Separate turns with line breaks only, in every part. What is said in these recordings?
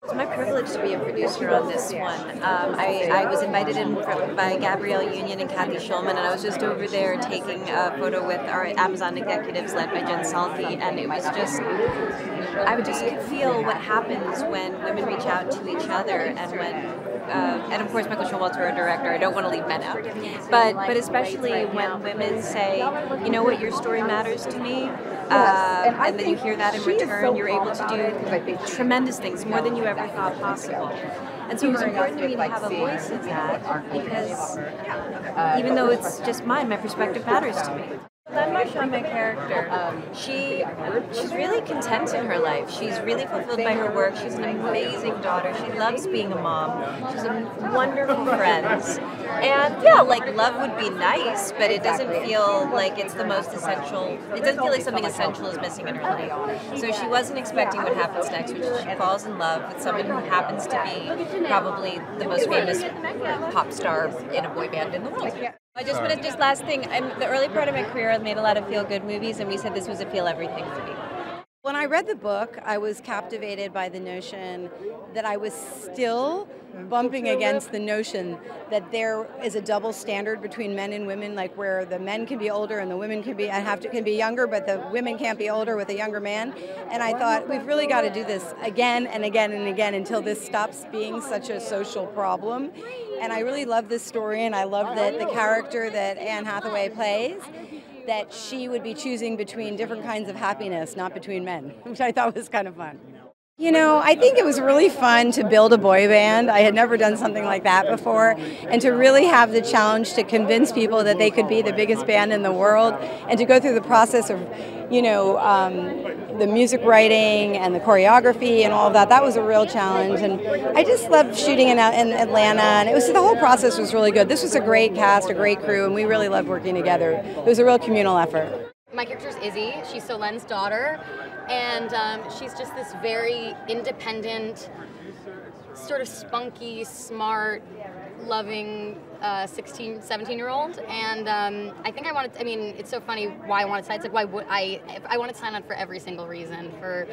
It's my privilege to be a producer on this one. I was invited in by Gabrielle Union and Cathy Schulman, and I was just over there taking a photo with our Amazon executives led by Jen Salke, and it was just, I would just feel what happens when women reach out to each other, and when, and of course Michael Showalter, our director, I don't want to leave men out, but especially when women say, you know what, your story matters to me, and then you hear that in return, you're able to do tremendous things, more than you ever thought possible. And so it was important to me to have a voice in that, because even though it's just mine, my perspective matters to me. That Marchand, my character, she's really content in her life. She's really fulfilled by her work. She's an amazing daughter. She loves being a mom. She's a wonderful friend. And yeah, like, love would be nice, but it doesn't feel like it's the most essential. It doesn't feel like something essential is missing in her life. So she wasn't expecting what happens next, which is she falls in love with someone who happens to be probably the most famous pop star in a boy band in the world. I just want to, just last thing, the early part of my career, I've made a lot of feel-good movies, and we said this was a feel-everything movie.
When I read the book, I was captivated by the notion that I was still bumping against the notion that there is a double standard between men and women, like where the men can be older and the women can be younger, but the women can't be older with a younger man. And I thought, we've really got to do this again and again and again until this stops being such a social problem. And I really love this story, and I love that the character that Anne Hathaway plays, that she would be choosing between different kinds of happiness, not between men, which I thought was kind of fun. You know, I think it was really fun to build a boy band. I had never done something like that before, and to really have the challenge to convince people that they could be the biggest band in the world, and to go through the process of, you know, the music writing and the choreography and all of that. That was a real challenge, and I just loved shooting in Atlanta, and it was, the whole process was really good. This was a great cast, a great crew, and we really loved working together. It was a real communal effort.
My character's Izzy. She's Solen's daughter, and she's just this very independent, sort of spunky, smart, loving 16, 17-year-old, and I think I mean, it's so funny why I wanted to sign. It's like, why would I wanted to sign on for every single reason. For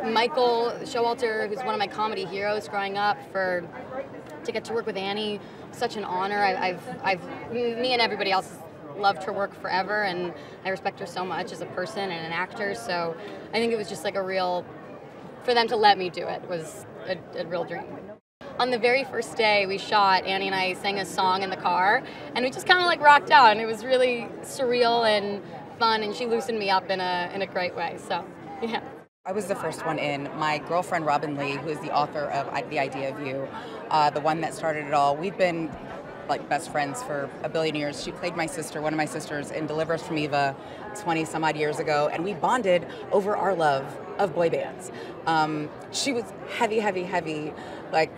Michael Showalter, who's one of my comedy heroes growing up, to get to work with Annie, such an honor. Me and everybody else loved her work forever, and I respect her so much as a person and an actor, so I think it was just like a real, for them to let me do it was a real dream. On the very first day we shot, Annie and I sang a song in the car, and we just kind of like rocked out, and it was really surreal and fun, and she loosened me up in a great way, so yeah.
I was the first one in. My girlfriend Robinne Lee, who is the author of The Idea of You, the one that started it all, we've been like best friends for a billion years. She played my sister, one of my sisters, in Deliver Us from Eva 20 some odd years ago, and we bonded over our love of boy bands. She was heavy, like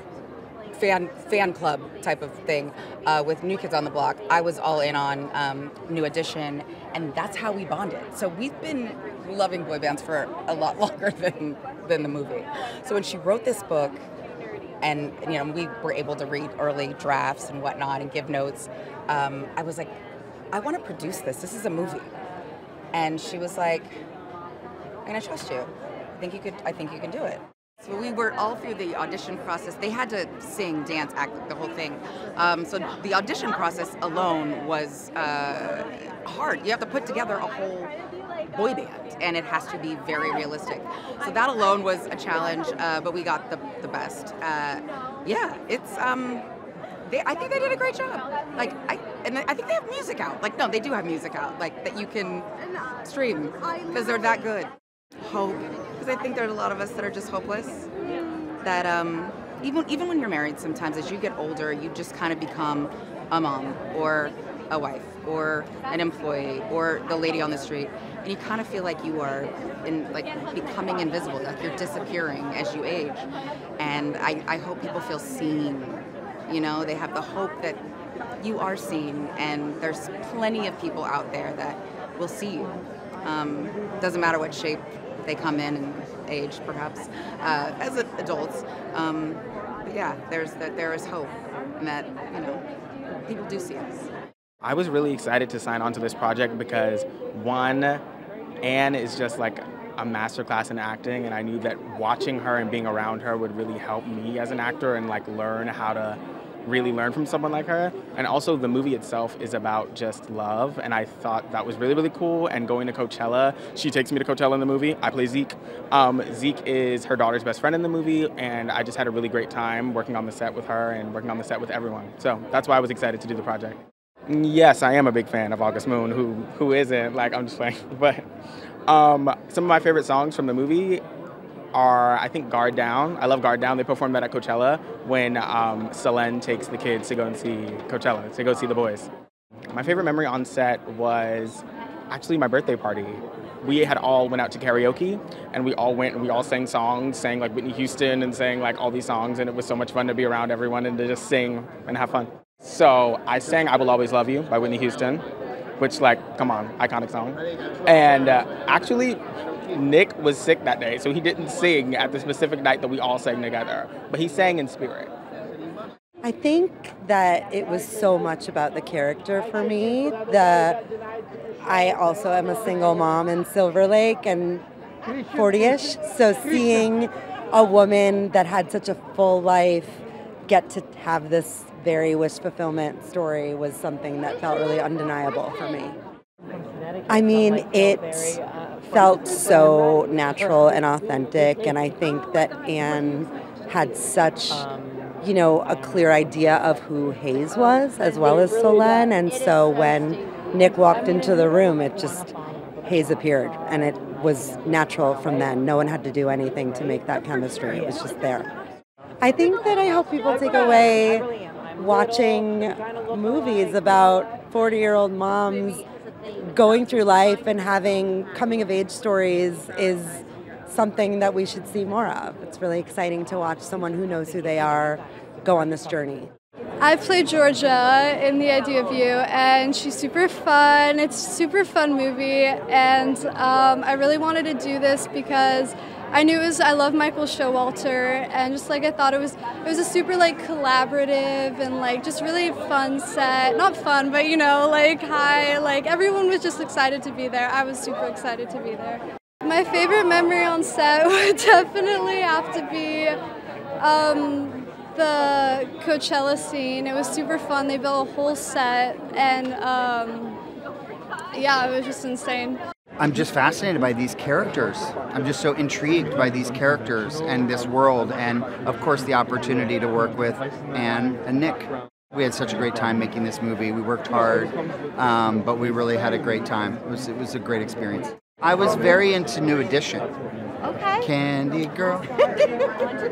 fan club type of thing with New Kids on the Block. I was all in on New Edition, and that's how we bonded. So we've been loving boy bands for a lot longer than the movie. So when she wrote this book, and you know, we were able to read early drafts and whatnot and give notes, I was like, I want to produce this. This is a movie. And she was like, I'm gonna trust you. I think you can do it. So we were all through the audition process. They had to sing, dance, act, the whole thing. So the audition process alone was hard. You have to put together a whole boy band, and it has to be very realistic. So that alone was a challenge, but we got the best. Yeah, it's I think they did a great job. Like, I think they have music out. Like, no, they do have music out, like that you can stream because they're that good. Hope, because I think there's a lot of us that are just hopeless. That even when you're married, sometimes as you get older, you just kind of become a mom or a wife or an employee or the lady on the street, and you kind of feel like you are becoming invisible, like you're disappearing as you age. And I hope people feel seen. You know, they have the hope that you are seen, and there's plenty of people out there that will see you. Doesn't matter what shape they come in and age, perhaps, as adults. But yeah, there is hope, and that, you know, people do see us.
I was really excited to sign on to this project because, one, Anne is just like a masterclass in acting, and I knew that watching her and being around her would really help me as an actor and like learn how to really learn from someone like her. And also the movie itself is about just love, and I thought that was really, really cool. And going to Coachella, she takes me to Coachella in the movie. I play Zeke. Zeke is her daughter's best friend in the movie, and I just had a really great time working on the set with her and working on the set with everyone. So that's why I was excited to do the project. Yes, I am a big fan of August Moon. Who isn't? Like, I'm just playing. But some of my favorite songs from the movie are, I think, Guard Down. I love Guard Down. They performed that at Coachella when Selene takes the kids to go and see Coachella, to go see the boys. My favorite memory on set was actually my birthday party. We had all went out to karaoke, and we all went and we all sang songs, sang like Whitney Houston and sang like all these songs, and it was so much fun to be around everyone and to just sing and have fun. So I sang I Will Always Love You by Whitney Houston, which, like, come on, iconic song. And actually, Nick was sick that day, so he didn't sing at the specific night that we all sang together, but he sang in spirit.
I think that it was so much about the character for me. I also am a single mom in Silver Lake and 40-ish, so seeing a woman that had such a full life get to have this very wish fulfillment story was something that felt really undeniable for me. I mean, it felt so natural and authentic, and I think that Anne had such, you know, a clear idea of who Hayes was as well as Selene, and so when Nick walked into the room, Hayes appeared, and it was natural from then. No one had to do anything to make that chemistry. It was just there. I think that I hope people take away watching movies about 40-year-old moms going through life and having coming-of-age stories is something that we should see more of. It's really exciting to watch someone who knows who they are go on this journey.
I play Georgia in The Idea of You, and she's super fun. It's a super fun movie, and I really wanted to do this because I knew I love Michael Showalter, and just like I thought it was a super like collaborative and like just really fun set. Not fun, but you know, like high, like everyone was just excited to be there. I was super excited to be there. My favorite memory on set would definitely have to be the Coachella scene. It was super fun. They built a whole set, and yeah, it was just insane.
I'm just fascinated by these characters. I'm just so intrigued by these characters and this world, and of course the opportunity to work with Anne and Nick. We had such a great time making this movie. We worked hard, but we really had a great time. It was a great experience. I was very into New Edition.
Okay.
Candy Girl,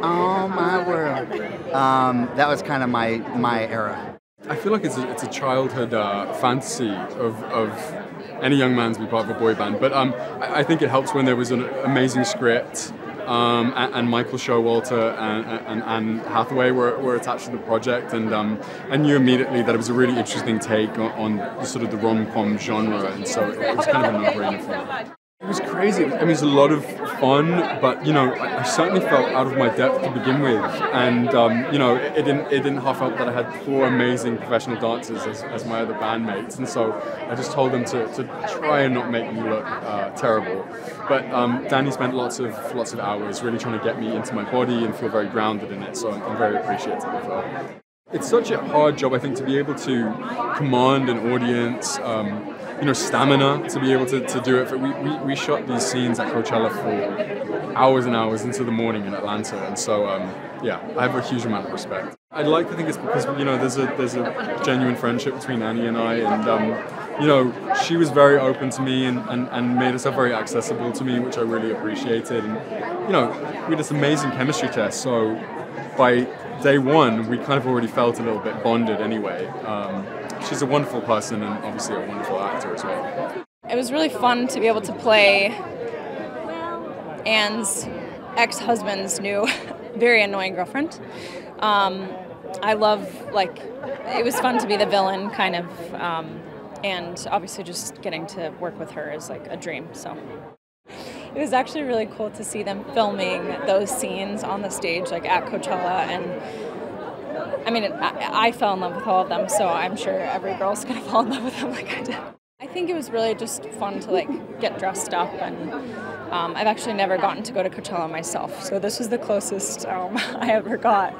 oh my world. That was kind of my era.
I feel like it's a childhood fantasy of any young man to be part of a boy band, but I think it helps when there was an amazing script, and Michael Showalter and Hathaway were attached to the project, and I knew immediately that it was a really interesting take on sort of the rom-com genre, and so it was kind of a no-brainer for me. It was crazy. I mean, it was a lot of fun, but you know, I certainly felt out of my depth to begin with, and you know, it didn't half help that I had 4 amazing professional dancers as my other bandmates, and so I just told them to try and not make me look terrible. But Danny spent lots of hours really trying to get me into my body and feel very grounded in it, so I'm very appreciative of that. It's such a hard job, I think, to be able to command an audience. You know, stamina to be able to do it. We shot these scenes at Coachella for hours and hours into the morning in Atlanta, and so yeah, I have a huge amount of respect. I'd like to think it's because, you know, there's a genuine friendship between Annie and I, and you know, she was very open to me and made herself very accessible to me, which I really appreciated. And you know, we had this amazing chemistry test, so by day one we kind of already felt a little bit bonded anyway. She's a wonderful person and obviously a wonderful actor as well.
It was really fun to be able to play Anne's ex-husband's new, very annoying girlfriend. I love, like, it was fun to be the villain, kind of, and obviously just getting to work with her is like a dream, so. It was actually really cool to see them filming those scenes on the stage, like at Coachella, and I mean, I fell in love with all of them, so I'm sure every girl's gonna fall in love with them like I did. I think it was really just fun to like get dressed up and I've actually never gotten to go to Coachella myself, so this was the closest I ever got,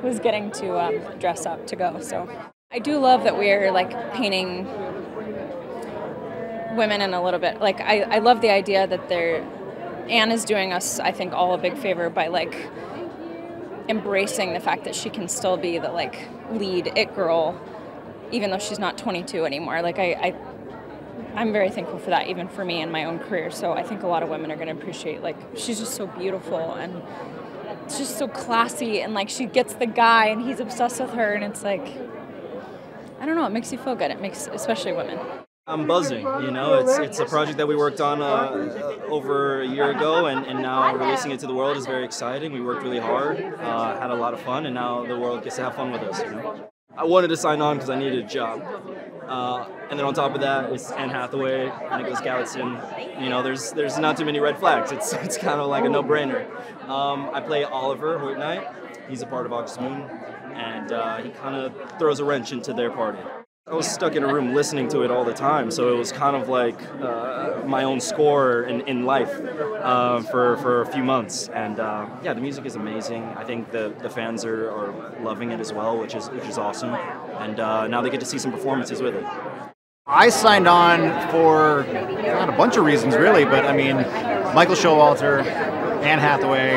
was getting to dress up to go. So I do love that we're like painting women in a little bit, like I love the idea that Anne is doing us, I think, all a big favor by like embracing the fact that she can still be the like lead it girl, even though she's not 22 anymore. Like I'm very thankful for that, even for me in my own career. So I think a lot of women are going to appreciate, like, she's just so beautiful and it's just so classy, and like she gets the guy and he's obsessed with her, and it's like, I don't know, it makes you feel good. It makes, especially women.
I'm buzzing, you know, it's a project that we worked on over a year ago, and now releasing it to the world is very exciting. We worked really hard, had a lot of fun, and now the world gets to have fun with us, you know. I wanted to sign on because I needed a job. And then on top of that, it's Anne Hathaway, Nicholas Galitzine. You know, there's not too many red flags. It's kind of like a no-brainer. I play Oliver Hoyt-Knight. He's a part of August Moon, and he kind of throws a wrench into their party. I was stuck in a room listening to it all the time, so it was kind of like my own score in life for a few months. And yeah, the music is amazing. I think the fans are loving it as well, which is awesome. And now they get to see some performances with it.
I signed on for not a bunch of reasons, really, but I mean, Michael Showalter, Anne Hathaway,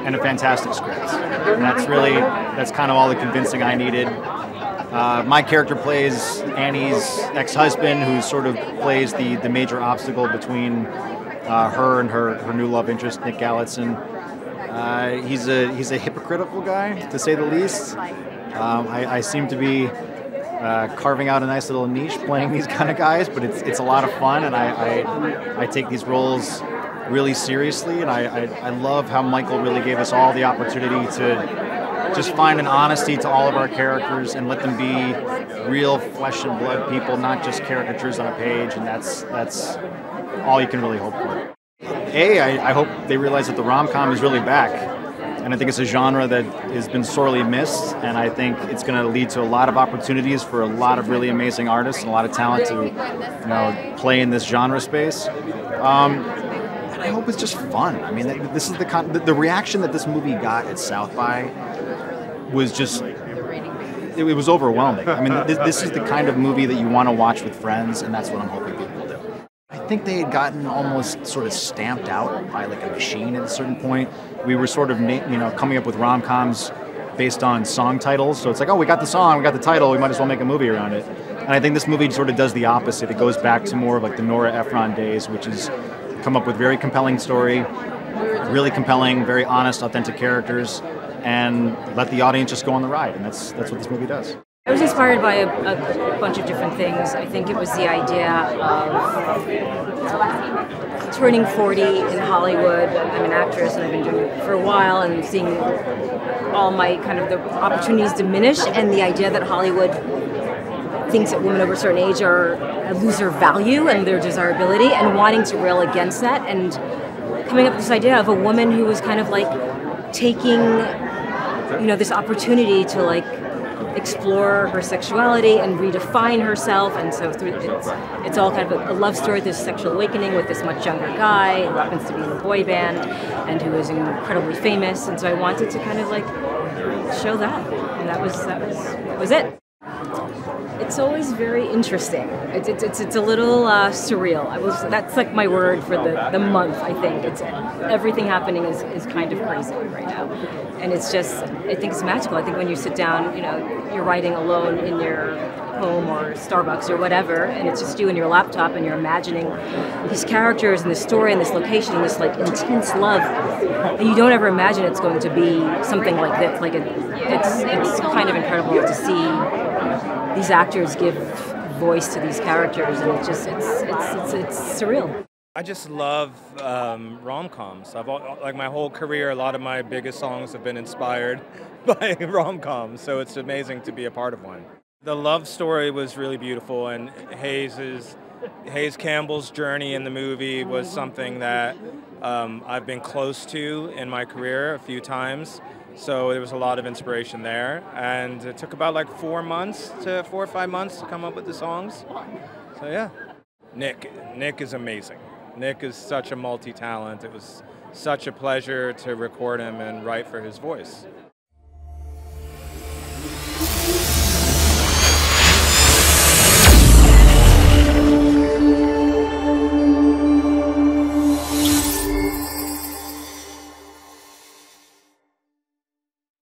and a fantastic script. And that's kind of all the convincing I needed. My character plays Annie's ex-husband, who sort of plays the major obstacle between her and her new love interest, Nick Galitzine. He's a hypocritical guy, to say the least. I seem to be carving out a nice little niche playing these kind of guys, but it's a lot of fun, and I take these roles really seriously, and I love how Michael really gave us all the opportunity to just find an honesty to all of our characters and let them be real flesh and blood people, not just caricatures on a page, and that's all you can really hope for. I hope they realize that the rom-com is really back, and I think it's a genre that has been sorely missed, and I think it's going to lead to a lot of opportunities for a lot of really amazing artists and a lot of talent to play in this genre space. And I hope it's just fun. I mean, this is the reaction that this movie got at South by was just, it was overwhelming. I mean, this is the kind of movie that you want to watch with friends, and that's what I'm hoping people will do. I think they had gotten almost sort of stamped out by like a machine at a certain point. We were sort of, coming up with rom-coms based on song titles. So it's like, oh, we got the song, we got the title, we might as well make a movie around it. And I think this movie sort of does the opposite. It goes back to more of like the Nora Ephron days, which is come up with very compelling story, really compelling, very honest, authentic characters, and let the audience just go on the ride. And that's what this movie does.
I was inspired by a bunch of different things. I think it was the idea of turning 40 in Hollywood. I'm an actress and I've been doing it for a while, and seeing all my kind of the opportunities diminish, and the idea that Hollywood thinks that women over a certain age lose their value and their desirability, and wanting to rail against that, and coming up with this idea of a woman who was kind of like taking, this opportunity to like explore her sexuality and redefine herself. And so it's all kind of a love story, this sexual awakening with this much younger guy who happens to be in a boy band and who is incredibly famous. And so I wanted to kind of like show that, and that was it. It's always very interesting. It's a little surreal. That's like my word for the month. I think everything happening is kind of crazy right now, and it's just, I think it's magical. I think when you sit down, you're writing alone in your home or Starbucks or whatever, and it's just you and your laptop, and you're imagining these characters and this story and this location and this like intense love, and you don't ever imagine it's going to be something like this. Like it's kind of incredible to see these actors give voice to these characters, and it's surreal.
I just love rom-coms. Like my whole career, a lot of my biggest songs have been inspired by rom-coms, so it's amazing to be a part of one. The love story was really beautiful, and Hayes Campbell's journey in the movie was something that I've been close to in my career a few times. So there was a lot of inspiration there, and it took about like 4 or 5 months to come up with the songs. So yeah, Nick is amazing. Nick is such a multi-talent. It was such a pleasure to record him and write for his voice.